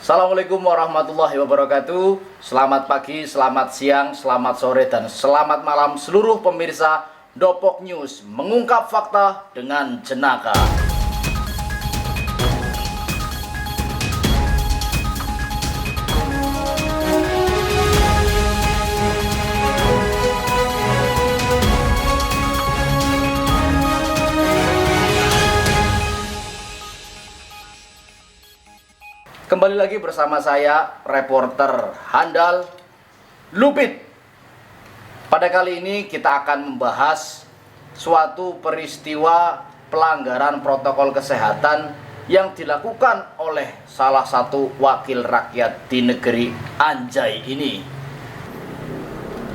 Assalamualaikum warahmatullahi wabarakatuh. Selamat pagi, selamat siang, selamat sore, dan selamat malam seluruh pemirsa Dopok News, mengungkap fakta dengan jenaka. Kembali lagi bersama saya, reporter handal Lupit. Pada kali ini kita akan membahas suatu peristiwa pelanggaran protokol kesehatan yang dilakukan oleh salah satu wakil rakyat di negeri Anjay ini.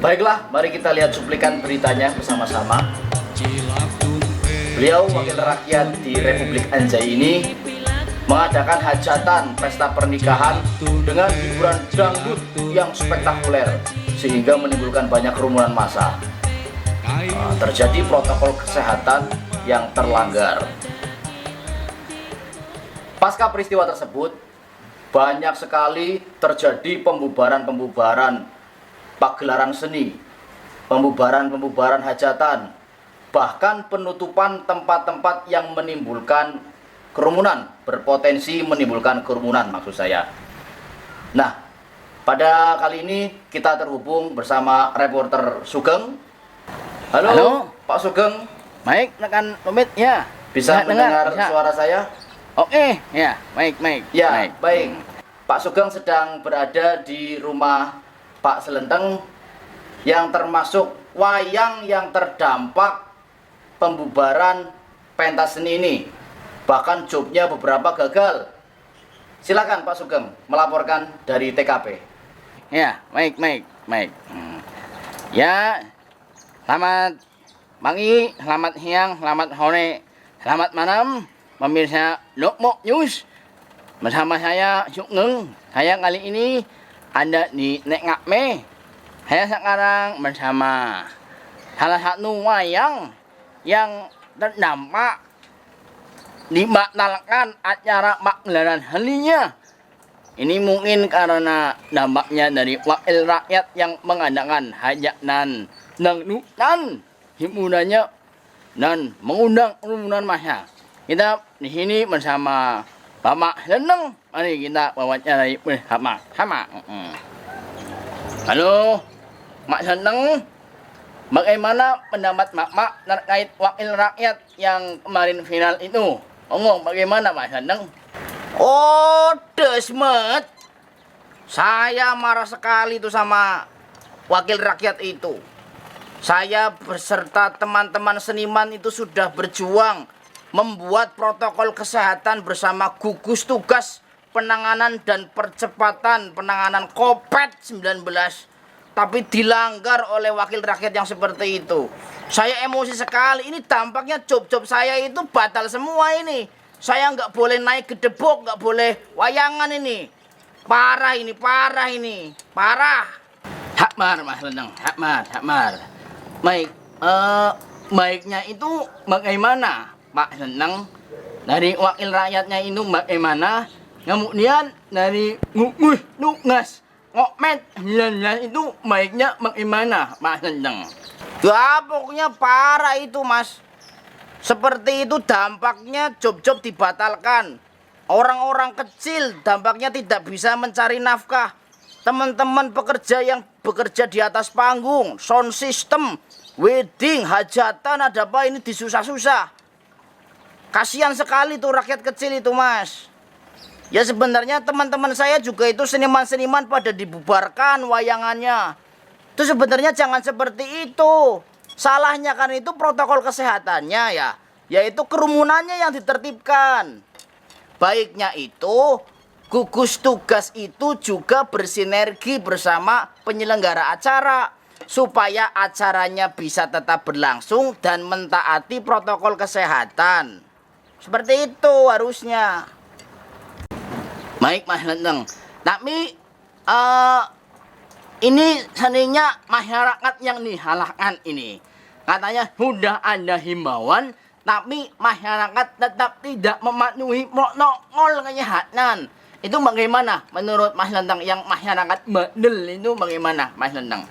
Baiklah, mari kita lihat cuplikan beritanya bersama-sama. Beliau wakil rakyat di Republik Anjay ini mengadakan hajatan pesta pernikahan dengan hiburan dangdut yang spektakuler sehingga menimbulkan banyak kerumunan massa. Terjadi protokol kesehatan yang terlanggar. Pasca peristiwa tersebut, banyak sekali terjadi pembubaran pagelaran seni, pembubaran hajatan, bahkan penutupan tempat-tempat yang menimbulkan kerumunan, berpotensi menimbulkan kerumunan maksud saya. Nah, pada kali ini kita terhubung bersama reporter Sugeng. Halo. Pak Sugeng. Baik, rekan Lumit ya. Bisa mendengar suara saya? Oke, ya, baik. Ya, baik. Pak Sugeng sedang berada di rumah Pak Selenteng yang termasuk wayang yang terdampak pembubaran pentas seni ini. Bahkan jobnya beberapa gagal. Silakan Pak Sugeng melaporkan dari TKP. Ya, baik. Ya, selamat pagi, selamat siang, selamat sore, selamat malam pemirsa Dopok News. Bersama saya Sugeng. Saya kali ini ada di TKP. Saya sekarang bersama salah satu wayang yang terdampak dibatalkan acara pagelaran harinya. Ini mungkin karena dampaknya dari wakil rakyat yang mengadakan hajatan dangdutan hiburannya dan mengundang kerumunan massa. Kita di sini bersama Bapak Selenteng. Mari kita wawancarai bersama-sama. Halo, Pak Selenteng. Bagaimana pendapat Bapak terkait wakil rakyat yang kemarin final itu? Bagaimana Pak Selenteng? Oh, Desmet. Saya marah sekali itu sama wakil rakyat itu. Saya beserta teman-teman seniman itu sudah berjuang membuat protokol kesehatan bersama gugus tugas penanganan dan percepatan penanganan COVID-19. Tapi dilanggar oleh wakil rakyat yang seperti itu. Saya emosi sekali. Ini dampaknya job-job saya itu batal semua ini. Saya nggak boleh naik gedebok, nggak boleh wayangan ini. Parah ini. Parah. Hakmar, Mas Selenteng. Hakmar. Baik, baiknya itu bagaimana, Pak Selenteng? Dari wakil rakyatnya itu bagaimana? Kemudian dari gugus tugas COVID-19 itu baiknya bagaimana, Pak Selenteng? Ya pokoknya parah itu, Mas. Seperti itu dampaknya job-job dibatalkan. Orang-orang kecil dampaknya tidak bisa mencari nafkah. Teman-teman pekerja yang bekerja di atas panggung, sound system, wedding, hajatan, ada apa ini disusah-susah. Kasihan sekali tuh rakyat kecil itu, Mas. Ya sebenarnya teman-teman saya juga itu seniman-seniman pada dibubarkan wayangannya. Itu sebenarnya jangan seperti itu. Salahnya kan itu protokol kesehatannya ya. Yaitu kerumunannya yang ditertibkan. Baiknya itu gugus tugas itu juga bersinergi bersama penyelenggara acara. Supaya acaranya bisa tetap berlangsung dan mentaati protokol kesehatan. Seperti itu harusnya. Baik, Mas Selenteng. Tapi ini seandainya masyarakat yang disalahkan ini. Katanya sudah ada himbauan, tapi masyarakat tetap tidak mematuhi protokol kesehatan. Itu bagaimana menurut Mas Lendang yang masyarakat bandel itu bagaimana Mas Lendang?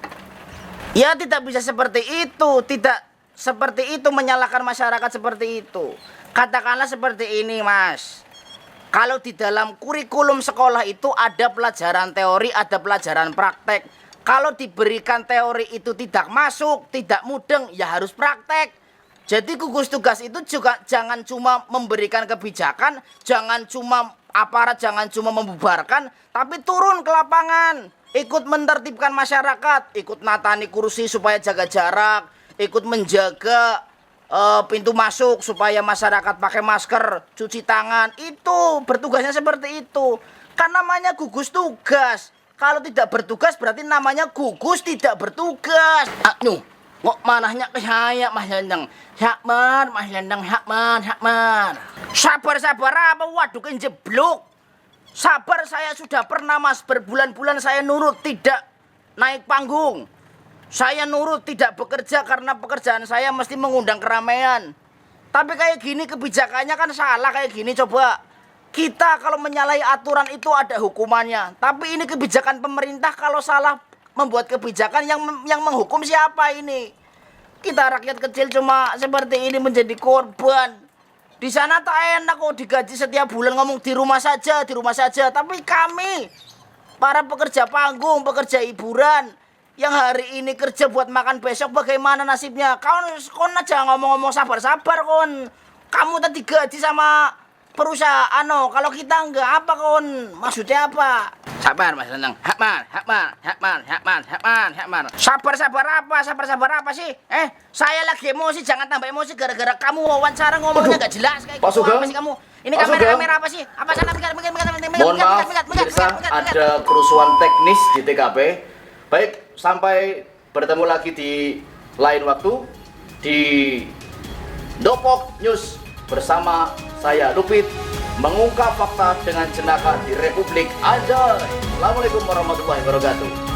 Ya tidak bisa seperti itu, tidak seperti itu menyalahkan masyarakat seperti itu. Katakanlah seperti ini Mas. Kalau di dalam kurikulum sekolah itu ada pelajaran teori, ada pelajaran praktek. Kalau diberikan teori itu tidak masuk, tidak mudeng, ya harus praktek. Jadi gugus tugas itu juga jangan cuma memberikan kebijakan, jangan cuma aparat, jangan cuma membubarkan, tapi turun ke lapangan, ikut menertibkan masyarakat, ikut natani kursi supaya jaga jarak, ikut menjaga pintu masuk supaya masyarakat pakai masker, cuci tangan. Itu bertugasnya seperti itu. Kan namanya gugus tugas. Kalau tidak bertugas berarti namanya gugus tidak bertugas. Aduh, kok manahnya ke saya Mas Lendang? Hakmar, Mas Lendang, hakmar. Sabar apa? Waduh kejeblok. Sabar, saya sudah pernah Mas, berbulan-bulan saya nurut tidak naik panggung. Saya nurut tidak bekerja karena pekerjaan saya mesti mengundang keramaian. Tapi kayak gini kebijakannya kan salah kayak gini coba. Kita kalau menyalahi aturan itu ada hukumannya. Tapi ini kebijakan pemerintah, kalau salah membuat kebijakan yang menghukum siapa ini? Kita rakyat kecil cuma seperti ini menjadi korban. Di sana tak enak kok digaji setiap bulan ngomong di rumah saja, di rumah saja. Tapi kami para pekerja panggung, pekerja hiburan yang hari ini kerja buat makan besok bagaimana nasibnya? Kon aja ngomong-ngomong sabar-sabar kon. Kamu tadi gaji sama perusahaan, kalau kita enggak apa kon? Maksudnya apa? Sabar Mas Lendang, hakmar. Sabar apa sih? Saya lagi emosi, jangan tambah emosi gara-gara kamu wawancara ngomongnya gak jelas kayak Pak gitu. Sugeng? Apa sih kamu? Ini Pak Sugeng? kamera apa sih? Apa sana Mohon maaf, pemirsa, ada kerusuhan teknis di TKP. Baik, sampai bertemu lagi di lain waktu di Dopok News bersama saya Lupit, mengungkap fakta dengan jenaka di Republik Anjay. Assalamualaikum warahmatullahi wabarakatuh.